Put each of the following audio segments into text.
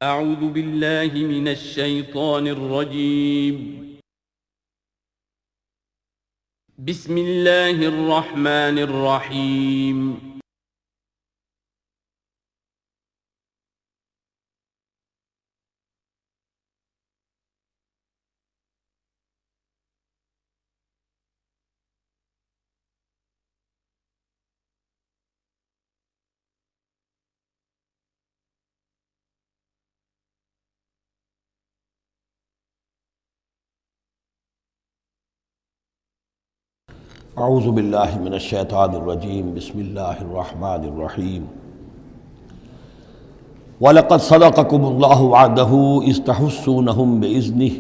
اعوذ باللہ من الشیطان الرجیم بسم اللہ الرحمن الرحیم اعوذ باللہ من الشیطان الرجیم بسم اللہ الرحمن الرحیم وَلَقَدْ صَدَقَكُمُ اللَّهُ وَعْدَهُ إِذْ تَحُسُّونَهُم بِإِذْنِهِ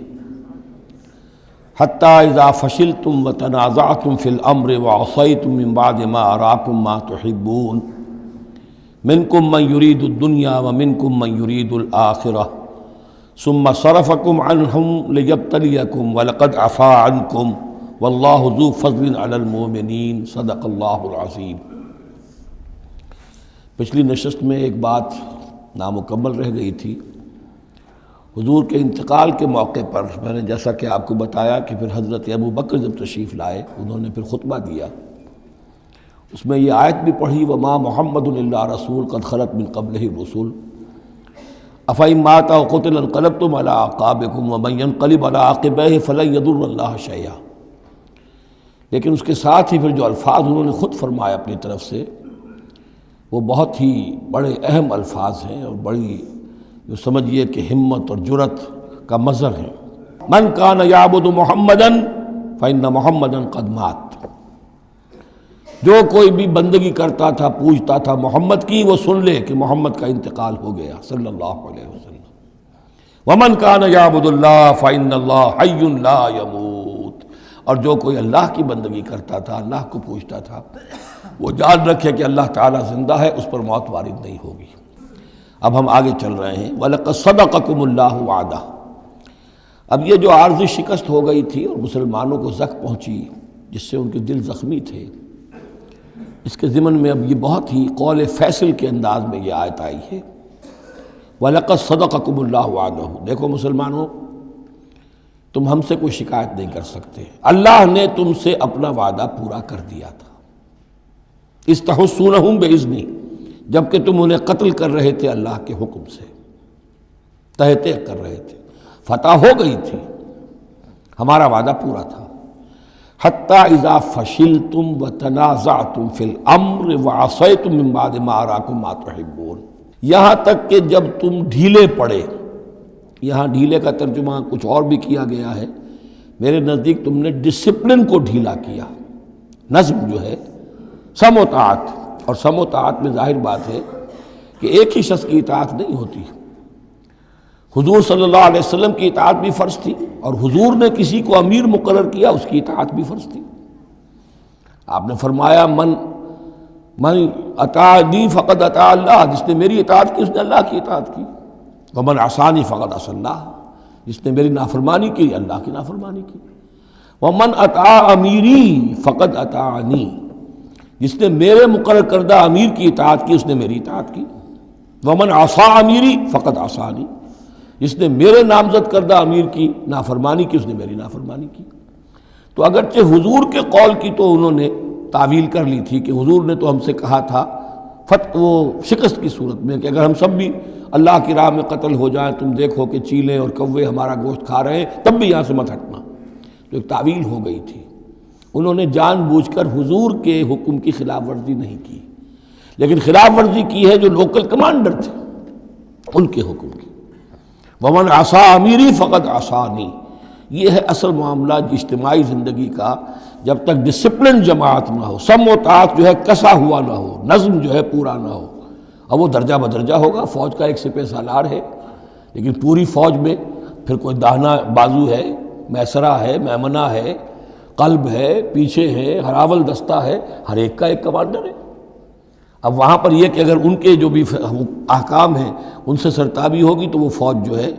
حَتَّى إِذَا فَشِلْتُمْ وَتَنَازَعْتُمْ فِي الْأَمْرِ وَعَصَيْتُمْ مِنْ بَعْدِ مَا أَرَاكُمْ مَا تُحِبُّونَ مِنْكُمْ مَنْ يُرِيدُ الدُّنْيَا وَمِنْكُمْ مَنْ يُرِيدُ الْآخِرَةَ ثُمَّ صَرَفَكُمْ عَنْهُمْ لِيَبْتَلِيَكُمْ وَلَقَدْ عَفَا عَنْكُمْ واللہ ذو فضل علی المؤمنین صدق اللہ العظیم۔ پچھلی نشست میں ایک بات نامکمل رہ گئی تھی۔ حضور کے انتقال کے موقع پر میں نے جیسا کہ آپ کو بتایا کہ پھر حضرت ابو بکر جب تشریف لائے انہوں نے پھر خطبہ دیا، اس میں یہ آیت بھی پڑھی وما محمد الا رسول قد خلت من قبلہ الرسل افإن مات أو قتل انقلبتم علی اعقابکم ومن ينقلب علی عقبیہ فلن یضر اللہ شیئا۔ لیکن اس کے ساتھ ہی پھر جو الفاظ انہوں نے خود فرمایا اپنی طرف سے وہ بہت ہی بڑے اہم الفاظ ہیں اور بڑی جو سمجھیے کہ ہمت اور جرت کا مظہر ہے۔ من کان یعبد محمدا فإن محمدا قد مات، جو کوئی بھی بندگی کرتا تھا پوجتا تھا محمد کی وہ سن لے کہ محمد کا انتقال ہو گیا صلی اللہ علیہ وسلم۔ ومن کان یعبد اللہ فإن اللہ حی لا یموت، اور جو کوئی اللہ کی بندگی کرتا تھا اللہ کو پوچھتا تھا وہ جان رکھے کہ اللہ تعالیٰ زندہ ہے، اس پر موت وارد نہیں ہوگی۔ اب ہم آگے چل رہے ہیں وَلَقَدْ صَدَقَكُمُ اللَّهُ وَعْدَهُ۔ اب یہ جو عارضی شکست ہو گئی تھی اور مسلمانوں کو زخم پہنچی جس سے ان کے دل زخمی تھے، اس کے ضمن میں اب یہ بہت ہی قول فیصل کے انداز میں یہ آیت آئی ہے وَلَقَدْ صَدَقَكُمُ اللَّهُ وَعْدَهُ۔ دیکھو مسلمانوں، تم ہم سے کوئی شکایت نہیں کر سکتے، اللہ نے تم سے اپنا وعدہ پورا کر دیا تھا۔ استحسونہم بإذنہ، جبکہ تم انہیں قتل کر رہے تھے اللہ کے حکم سے، تہتے کر رہے تھے، فتح ہو گئی تھی، ہمارا وعدہ پورا تھا۔ حتی اذا فشلتم وتنازعتم فی الامر وعصیتم من بعد ما اراکم ما تحبون، یہاں تک کہ جب تم ڈھیلے پڑے، یہاں ڈھیلے کا ترجمہ کچھ اور بھی کیا گیا ہے، میرے نزدیک تم نے ڈسپلن کو ڈھیلا کیا۔ نظم جو ہے سم و طاعت، اور سم و طاعت میں ظاہر بات ہے کہ ایک ہی شخص کی اطاعت نہیں ہوتی۔ حضور صلی اللہ علیہ وسلم کی اطاعت بھی فرض تھی، اور حضور نے کسی کو امیر مقرر کیا اس کی اطاعت بھی فرض تھی۔ آپ نے فرمایا من اطاعنی فقد اطاع اللہ، جس نے میری اطاعت کی اس نے اللہ کی اطاعت کی۔ ومن عصانی فقد عصى اللہ، جس نے میری نافرمانی کی اللہ کی نافرمانی کی۔ ومن اطاع امیری فقد اطاعنی، جس نے میرے مقرر کردہ امیر کی اطاعت کی اس نے میری اطاعت کی۔ ومن عصى امیری فقد عصانی، جس نے میرے نامزد کردہ امیر کی نافرمانی کی اس نے میری نافرمانی کی۔ تو اگرچہ حضور کے قول کی تو انہوں نے تعویل کر لی تھی کہ حضور نے تو ہم سے کہا تھا وہ شکست کی صورت میں کہ اگر ہم سب بھی اللہ کی راہ میں قتل ہو جائیں، تم دیکھو کہ چیلیں اور کوے ہمارا گوشت کھا رہے ہیں، تب بھی یہاں سے مت ہٹنا۔ تو ایک تعویل ہو گئی تھی، انہوں نے جان بوجھ کر حضور کے حکم کی خلاف ورزی نہیں کی، لیکن خلاف ورزی کی ہے جو لوکل کمانڈر تھے ان کے حکم کی۔ ومن عصى امیری فقد عصانی، یہ ہے اصل معاملہ اجتماعی زندگی کا۔ جب تک ڈسپلن جماعت نہ ہو، سم و طاعت جو ہے کسا ہوا نہ ہو، نظم جو ہے پورا نہ ہو، اب وہ درجہ بدرجہ ہوگا۔ فوج کا ایک سپہ سالار ہے، لیکن پوری فوج میں پھر کوئی داہنا بازو ہے، میسرہ ہے، میمنہ ہے، قلب ہے، پیچھے ہے، ہراول دستہ ہے، ہر ایک کا ایک کمانڈر ہے۔ اب وہاں پر یہ کہ اگر ان کے جو بھی احکام ہیں ان سے سرتابی ہوگی تو وہ فوج جو ہے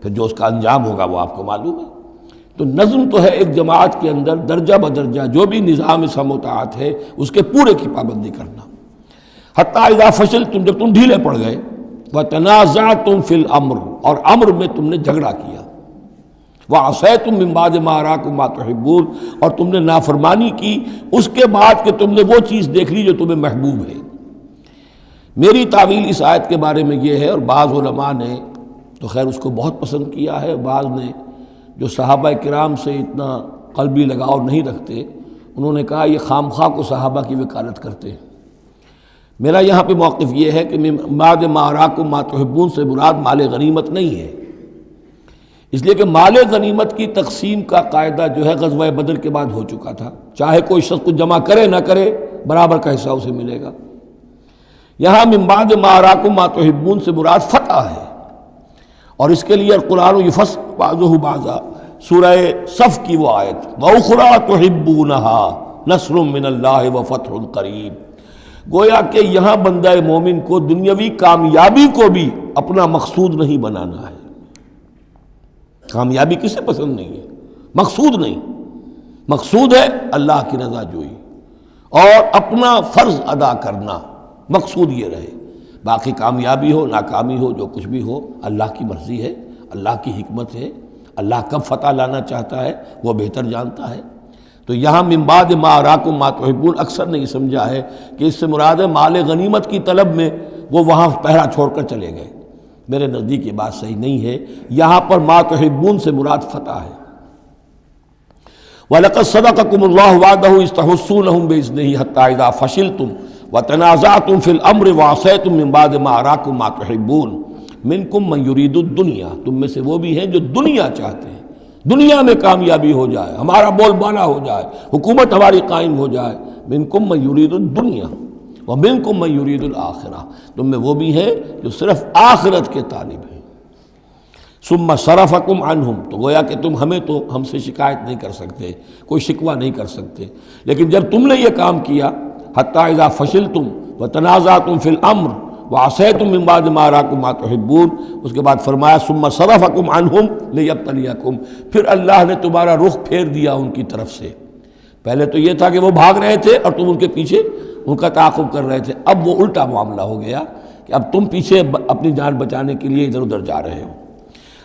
پھر جو اس کا انجام ہوگا وہ آپ کو معلوم ہے۔ تو نظم تو ہے ایک جماعت کے اندر درجہ بدرجہ جو بھی نظام سم و طاعت ہے اس کے پورے کی پابندی کرنا۔ حتی اذا فشلتم، جب تم ڈھیلے پڑ گئے، وتنازعتم فی الامر، اور امر میں تم نے جھگڑا کیا، وعصیتم من بعد ما اراکم ما تحبون، اور تم نے نافرمانی کی اس کے بعد کہ تم نے وہ چیز دیکھ لی جو تمہیں محبوب ہے۔ میری تعویل اس آیت کے بارے میں یہ ہے، اور بعض علماء نے تو خیر اس کو بہت پسند کیا ہے، بعض نے جو صحابہ کرام سے اتنا قلبی لگاؤ نہیں رکھتے انہوں نے کہا یہ خام خواہ کو صحابہ کی وکالت کرتے ہیں۔ میرا یہاں پہ موقف یہ ہے کہ بعد ما اراکم ما تحبون سے مراد مال غنیمت نہیں ہے، اس لیے کہ مال غنیمت کی تقسیم کا قاعدہ جو ہے غزوہ بدر کے بعد ہو چکا تھا، چاہے کوئی شخص کو جمع کرے نہ کرے برابر کا حصہ اسے ملے گا۔ یہاں من بعد ما اراکم ما تحبون سے مراد فتح ہے، اور اس کے لیے القرآن یفصل بعضہ بعضا، سورہ صف کی وہ آیت وَأُخْرَىٰ تُحِبُّونَهَا نَصْرٌ مِّنَ اللَّهِ وَفَتْحٌ قَرِیب، گویا کہ یہاں بندہ مومن کو دنیاوی کامیابی کو بھی اپنا مقصود نہیں بنانا ہے۔ کامیابی کسے پسند نہیں ہے؟ مقصود نہیں، مقصود ہے اللہ کی رضا جوئی اور اپنا فرض ادا کرنا، مقصود یہ رہے، باقی کامیابی ہو ناکامی ہو جو کچھ بھی ہو اللہ کی مرضی ہے، اللہ کی حکمت ہے، اللہ کب فتح لانا چاہتا ہے وہ بہتر جانتا ہے۔ تو یہاں من بعد ما اراکم ما تحبون اکثر نے یہ سمجھا ہے کہ اس سے مراد ہے مال غنیمت کی طلب میں وہ وہاں پہرا چھوڑ کر چلے گئے، میرے نزدیک یہ بات صحیح نہیں ہے، یہاں پر ما تحبون سے مراد فتح ہے۔ وَلَقَدْ صَدَقَكُمُ اللَّهُ وَعْدَهُ إِذْ تَحُسُّونَهُم بِإِذْنِهِ حَتَّىٰ إِذَا فَشِلْتُمْ وَتَنَازَعْتُمْ فِي الْأَمْرِ وَعَصَيْتُم مِّن بَعْدِ مَا أَرَاكُم مَّا تُحِبُّونَ مِنكُم مَّن يُرِيدُ الدُّنْيَا، تم میں سے وہ بھی ہیں جو دنیا چاہتے ہیں، دنیا میں کامیابی ہو جائے، ہمارا بول بالا ہو جائے، حکومت ہماری قائم ہو جائے، مِنكُم مَّن يُرِيدُ الدُّنْيَا وَمِنكُم مَّن يُرِيدُ الْآخِرَةَ، تم میں وہ بھی ہیں جو صرف آخرت کے طالب ہیں۔ ثم صرفکم عنہم، تو گویا کہ تم ہم سے شکایت نہیں کر سکتے، کوئی شکوہ نہیں کر سکتے، لیکن جب تم نے یہ کام کیا حتی اذا فشلتم وتنازعتم فی الامر وعصیتم من بعد ما اراکم ما تحبون، اس کے بعد فرمایا ثم صرفکم عنہم لیبتلیکم، پھر اللہ نے تمہارا رخ پھیر دیا ان کی طرف سے۔ پہلے تو یہ تھا کہ وہ بھاگ رہے تھے اور تم ان کے پیچھے ان کا تعاقب کر رہے تھے، اب وہ الٹا معاملہ ہو گیا کہ اب تم پیچھے اپنی جان بچانے کے لیے ادھر ادھر جا رہے ہو۔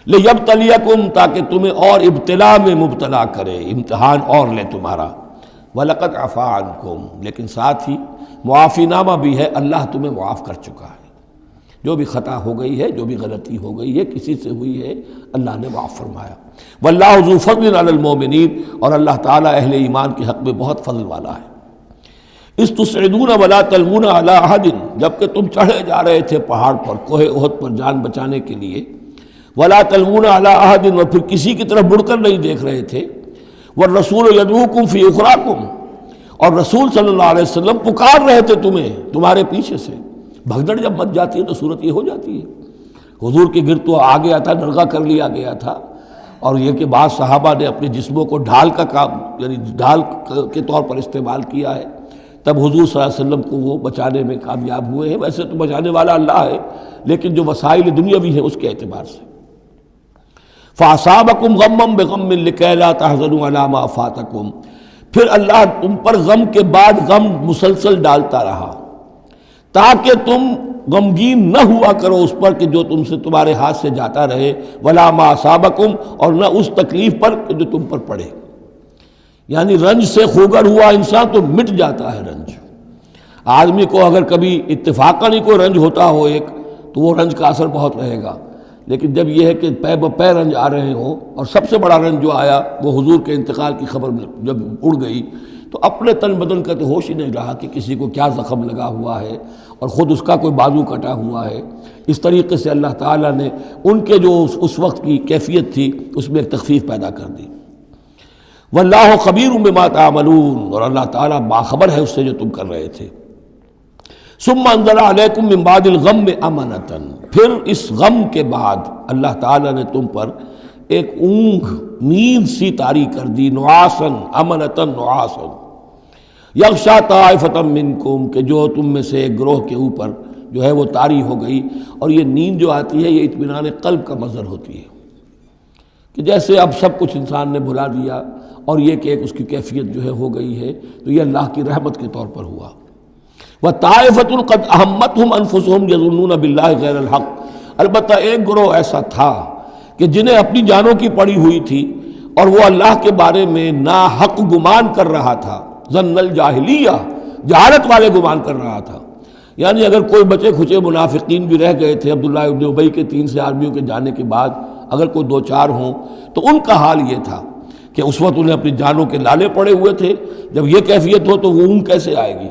لیبتلیکم، تاکہ تمہیں اور ابتلا میں مبتلا کرے، امتحان اور لے تمہارا۔ وَلَقَدْ عَفَا عَنْكُمْ، لیکن ساتھ ہی معافی نامہ بھی ہے، اللہ تمہیں معاف کر چکا ہے، جو بھی خطا ہو گئی ہے، جو بھی غلطی ہو گئی ہے، کسی سے ہوئی ہے، اللہ نے معاف فرمایا۔ وَاللَّهُ ذُو فَضْلٍ عَلَى الْمُؤْمِنِينَ، اور اللہ تعالیٰ اہل ایمان کے حق میں بہت فضل والا ہے۔ اِذْ تُصْعِدُونَ وَلَا تَلْوُونَ عَلَىٰ أَحَدٍ، جبکہ تم چڑھے جا رہے تھے پہاڑ پر، کوہ احد پر جان بچانے کے لیے، وَلَا تَلْوُونَ عَلَىٰ أَحَدٍ، اور پھر کسی کی طرف مڑ کر نہیں دیکھ رہے تھے، وَالرَّسُولُ يَدْعُوكُمْ فِي أُخْرَاكُمْ، اور رسول صلی اللہ علیہ وسلم پکار رہے تھے تمہیں تمہارے پیچھے سے۔ بھگدڑ جب مچ جاتی ہے تو صورت یہ ہو جاتی ہے۔ حضور کے گرد تو آ گیا تھا، نرغہ کر لیا گیا تھا، اور یہ کہ بعض صحابہ نے اپنے جسموں کو ڈھال کا کام، یعنی ڈھال کے طور پر استعمال کیا ہے، تب حضور صلی اللہ علیہ وسلم کو وہ بچانے میں کامیاب ہوئے ہیں۔ ویسے تو بچانے والا اللہ ہے، لیکن جو وسائل دنیاوی ہیں اس کے اعتبار سے۔ فَأَصَابَكُمْ غَمًّا بِغَمٍّ لِكَيْ لَا تَحْزَنُوا عَلَىٰ مَا فَاتَكُمْ، پھر اللہ تم پر غم کے بعد غم مسلسل ڈالتا رہا تاکہ تم غمگین نہ ہوا کرو اس پر کہ جو تم سے تمہارے ہاتھ سے جاتا رہے، وَلَا مَا أَصَابَكُمْ، اور نہ اس تکلیف پر کہ جو تم پر پڑے۔ یعنی رنج سے خوگر ہوا انسان تو مٹ جاتا ہے رنج۔ آدمی کو اگر کبھی اتفاقاً ہی کوئی رنج ہوتا ہو ایک، تو وہ رنج کا اثر بہت رہے گا، لیکن جب یہ ہے کہ پے بپے رنج آ رہے ہوں، اور سب سے بڑا رنج جو آیا وہ حضور کے انتقال کی خبر جب اڑ گئی، تو اپنے تن بدن کا تو ہوش ہی نہیں رہا کہ کسی کو کیا زخم لگا ہوا ہے، اور خود اس کا کوئی بازو کٹا ہوا ہے۔ اس طریقے سے اللہ تعالیٰ نے ان کے جو اس وقت کی کیفیت تھی اس میں ایک تخفیف پیدا کر دی۔ واللہ خبیر بما تعملون، اور اللہ تعالیٰ باخبر ہے اس سے جو تم کر رہے تھے۔ ثم انزل علیکم من بعد الغم امنۃ، پھر اس غم کے بعد اللہ تعالیٰ نے تم پر ایک اونگ، نیند سی طاری کر دی، نعاسا امنۃ نعاسا یغشا طائفۃ منکم، کہ جو تم میں سے ایک گروہ کے اوپر جو ہے وہ طاری ہو گئی۔ اور یہ نیند جو آتی ہے یہ اطمینان قلب کا مظہر ہوتی ہے، کہ جیسے اب سب کچھ انسان نے بھلا دیا اور یہ کہ ایک اس کی کیفیت جو ہے ہو گئی ہے، تو یہ اللہ کی رحمت کے طور پر ہوا۔ وَطَائِفَةٌ قَدْ أَهَمَّتْهُمْ أَنفُسُهُمْ يَظُنُّونَ بِاللَّهِ غَيْرَ الْحَقِّ، البتہ ایک گروہ ایسا تھا کہ جنہیں اپنی جانوں کی پڑی ہوئی تھی اور وہ اللہ کے بارے میں ناحق گمان کر رہا تھا، ظن الجاہلیہ، جہالت والے گمان کر رہا تھا. یعنی اگر کوئی بچے کھچے منافقین بھی رہ گئے تھے عبداللہ ابن ابی کے 3 سے آدمیوں کے جانے کے بعد، اگر کوئی 2-4 ہوں تو ان کا حال یہ تھا کہ اس وقت انہیں اپنی جانوں کے لالے پڑے ہوئے تھے. جب یہ کیفیت ہو تو وہ اون کیسے آئے گی؟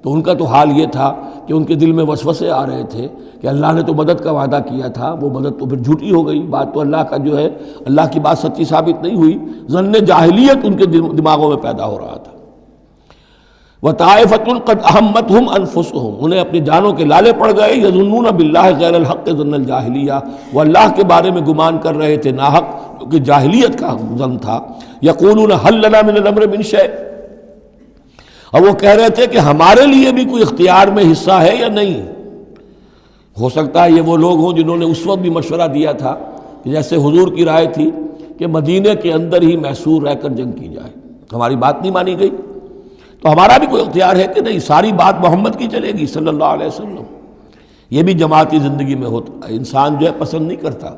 تو ان کا تو حال یہ تھا کہ ان کے دل میں وسوسے آ رہے تھے کہ اللہ نے تو مدد کا وعدہ کیا تھا، وہ مدد تو پھر جھوٹی ہو گئی، بات تو اللہ کا جو ہے اللہ کی بات سچی ثابت نہیں ہوئی. ظن جاہلیت ان کے دماغوں میں پیدا ہو رہا تھا. وطائفۃ قد اہمتہم انفسہم، انہیں اپنی جانوں کے لالے پڑ گئے. یظنون باللہ غیر الحق ظن الجاہلیہ، وہ اللہ کے بارے میں گمان کر رہے تھے ناحق، جو کہ جاہلیت کا ظن تھا. یقولون حل لنا من الامر من شیء، اور وہ کہہ رہے تھے کہ ہمارے لیے بھی کوئی اختیار میں حصہ ہے یا نہیں. ہو سکتا ہے یہ وہ لوگ ہوں جنہوں نے اس وقت بھی مشورہ دیا تھا کہ جیسے حضور کی رائے تھی کہ مدینے کے اندر ہی محصور رہ کر جنگ کی جائے، ہماری بات نہیں مانی گئی تو ہمارا بھی کوئی اختیار ہے کہ نہیں، ساری بات محمد کی چلے گی صلی اللہ علیہ وسلم. یہ بھی جماعتی زندگی میں ہوتا ہے، انسان جو ہے پسند نہیں کرتا،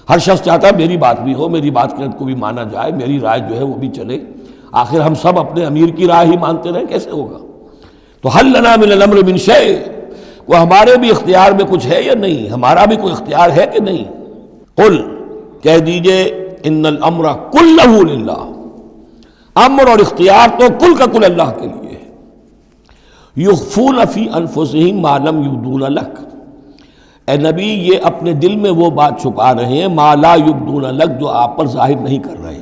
ہر شخص چاہتا ہے میری بات بھی ہو، میری بات کو بھی مانا جائے، میری رائے جو ہے وہ بھی چلے. آخر ہم سب اپنے امیر کی رائے ہی مانتے رہیں، کیسے ہوگا؟ تو حل لنا من الامر من شیء، وہ ہمارے بھی اختیار میں کچھ ہے یا نہیں، ہمارا بھی کوئی اختیار ہے کہ نہیں. قل، کہہ دیجئے ان الامر کلہ للہ، امر اور اختیار تو کل کا کل اللہ کے لیے ہے. یخفون فی انفسہم ما لم یبدون لک، اے نبی یہ اپنے دل میں وہ بات چھپا رہے ہیں ما لا یبدون لک، جو آپ پر ظاہر نہیں کر رہے.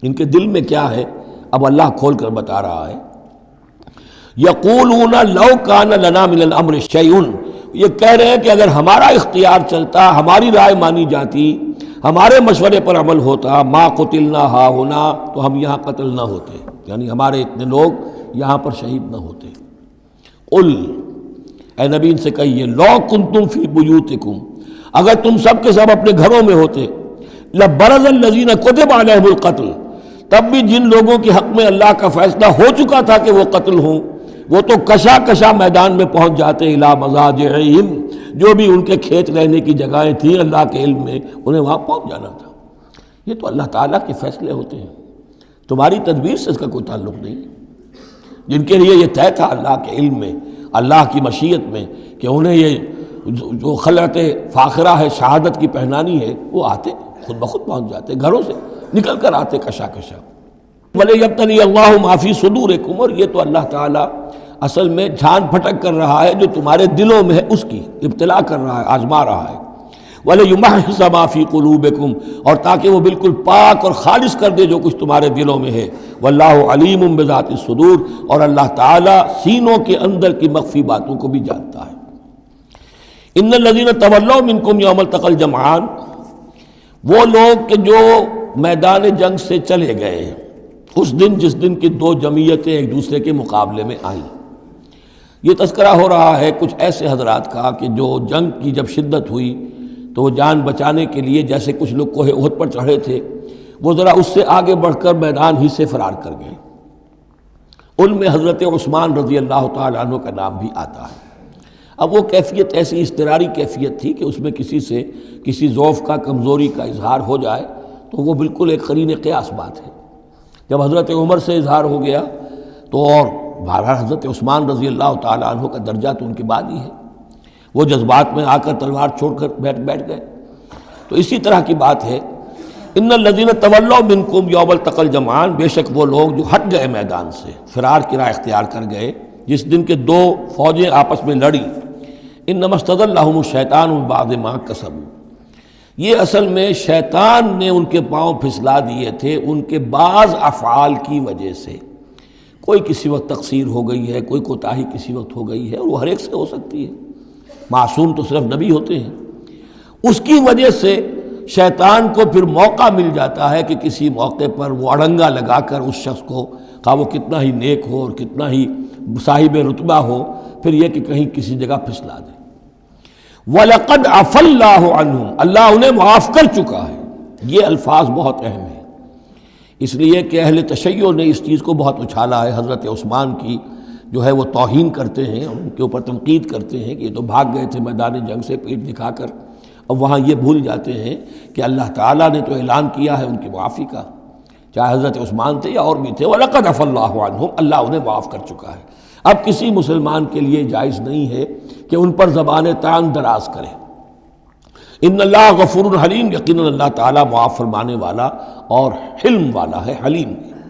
ان کے دل میں کیا ہے اب اللہ کھول کر بتا رہا ہے. یقولون لو کان لنا من الامر شیء، یہ کہہ رہے ہیں کہ اگر ہمارا اختیار چلتا، ہماری رائے مانی جاتی، ہمارے مشورے پر عمل ہوتا، ما قتلنا ہا ہونا، تو ہم یہاں قتل نہ ہوتے، یعنی ہمارے اتنے لوگ یہاں پر شہید نہ ہوتے. قل، اے نبی ان سے کہیے لو کنتم فی بیوتکم، اگر تم سب کے سب اپنے گھروں میں ہوتے، لبرز الذین کتب علیہم القتل، تب بھی جن لوگوں کے حق میں اللہ کا فیصلہ ہو چکا تھا کہ وہ قتل ہوں، وہ تو کشا کشا میدان میں پہنچ جاتے، الی مضاجعہم، جو بھی ان کے کھیت رہنے کی جگہیں تھیں اللہ کے علم میں انہیں وہاں پہنچ جانا تھا. یہ تو اللہ تعالیٰ کے فیصلے ہوتے ہیں، تمہاری تدبیر سے اس کا کوئی تعلق نہیں. جن کے لیے یہ طے تھا اللہ کے علم میں، اللہ کی مشیت میں کہ انہیں یہ جو خلعت فاخرہ ہے، شہادت کی پہنانی ہے، وہ آتے خود بخود پہنچ جاتے، گھروں سے نکل کر آتے کشا کشا. وَلِيَبْتَلِيَ اللَّهُ مَا فِي صُدُورِكُمْ، اور یہ تو اللہ تعالیٰ اصل میں جھان پھٹک کر رہا ہے جو تمہارے دلوں میں ہے، اس کی ابتلا کر رہا ہے، آزما رہا ہے. وَلِيُمَحِّصَ مَا فِي قُلُوبِكُمْ، اور تاکہ وہ بالکل پاک اور خالص کر دے جو کچھ تمہارے دلوں میں ہے. وَاللَّهُ عَلِيمٌ بِذَاتِ الصُّدُورِ، اور اللہ تعالیٰ سینوں کے اندر کی مخفی باتوں کو بھی جانتا ہے. ان الذین تولوا منکم یوم التقى الجمعان، وہ لوگ کہ جو میدان جنگ سے چلے گئے اس دن جس دن کی 2 جمعیتیں ایک دوسرے کے مقابلے میں آئیں. یہ تذکرہ ہو رہا ہے کچھ ایسے حضرات کا کہ جو جنگ کی جب شدت ہوئی تو وہ جان بچانے کے لیے جیسے کچھ لوگ کوہ احد پر چڑھے تھے، وہ ذرا اس سے آگے بڑھ کر میدان ہی سے فرار کر گئے. ان میں حضرت عثمان رضی اللہ تعالیٰ عنہ کا نام بھی آتا ہے. اب وہ کیفیت ایسی اضطراری کیفیت تھی کہ اس میں کسی سے کسی ضعف کا، کمزوری کا اظہار ہو جائے تو وہ بالکل ایک قرین قیاس بات ہے. جب حضرت عمر سے اظہار ہو گیا تو اور بہرحال حضرت عثمان رضی اللہ تعالیٰ عنہ کا درجہ تو ان کے بعد ہی ہے، وہ جذبات میں آ کر تلوار چھوڑ کر بیٹھ گئے. تو اسی طرح کی بات ہے. ان الذین تولوا منکم یوم التقى الجمعان، بے شک وہ لوگ جو ہٹ گئے میدان سے، فرار کی راہ اختیار کر گئے جس دن کے 2 فوجیں آپس میں لڑی. انما استزلهم الشیطان ببعض ما کسبوا، یہ اصل میں شیطان نے ان کے پاؤں پھسلا دیے تھے ان کے بعض افعال کی وجہ سے. کوئی کسی وقت تقصیر ہو گئی ہے، کوئی کوتاہی کسی وقت ہو گئی ہے، اور وہ ہر ایک سے ہو سکتی ہے، معصوم تو صرف نبی ہوتے ہیں. اس کی وجہ سے شیطان کو پھر موقع مل جاتا ہے کہ کسی موقع پر وہ اڑنگا لگا کر اس شخص کو، خواہ وہ کتنا ہی نیک ہو اور کتنا ہی صاحب رتبہ ہو، پھر یہ کہ کہیں کسی جگہ پھسلا دے. وَلَقَدْ عَفَا اللَّهُ عَنْهُمْ، اللہ انہیں معاف کر چکا ہے. یہ الفاظ بہت اہم ہیں، اس لیے کہ اہل تشیع نے اس چیز کو بہت اچھالا ہے. حضرت عثمان کی جو ہے وہ توہین کرتے ہیں، ان کے اوپر تنقید کرتے ہیں کہ یہ تو بھاگ گئے تھے میدان جنگ سے پیٹ دکھا کر، اب وہاں یہ بھول جاتے ہیں کہ اللہ تعالیٰ نے تو اعلان کیا ہے ان کی معافی کا، چاہے حضرت عثمان تھے یا اور بھی تھے، وَلَقَدْ عَفَا اللَّهُ عَنْهُمْ، اللہ انہیں معاف کر چکا ہے۔ اب کسی مسلمان کے لیے جائز نہیں ہے کہ ان پر زبان طعن دراز کرے۔ ان اللہ غفور حلیم، یقیناً اللہ تعالیٰ معاف فرمانے والا اور حلم والا ہے، حلیم ہے۔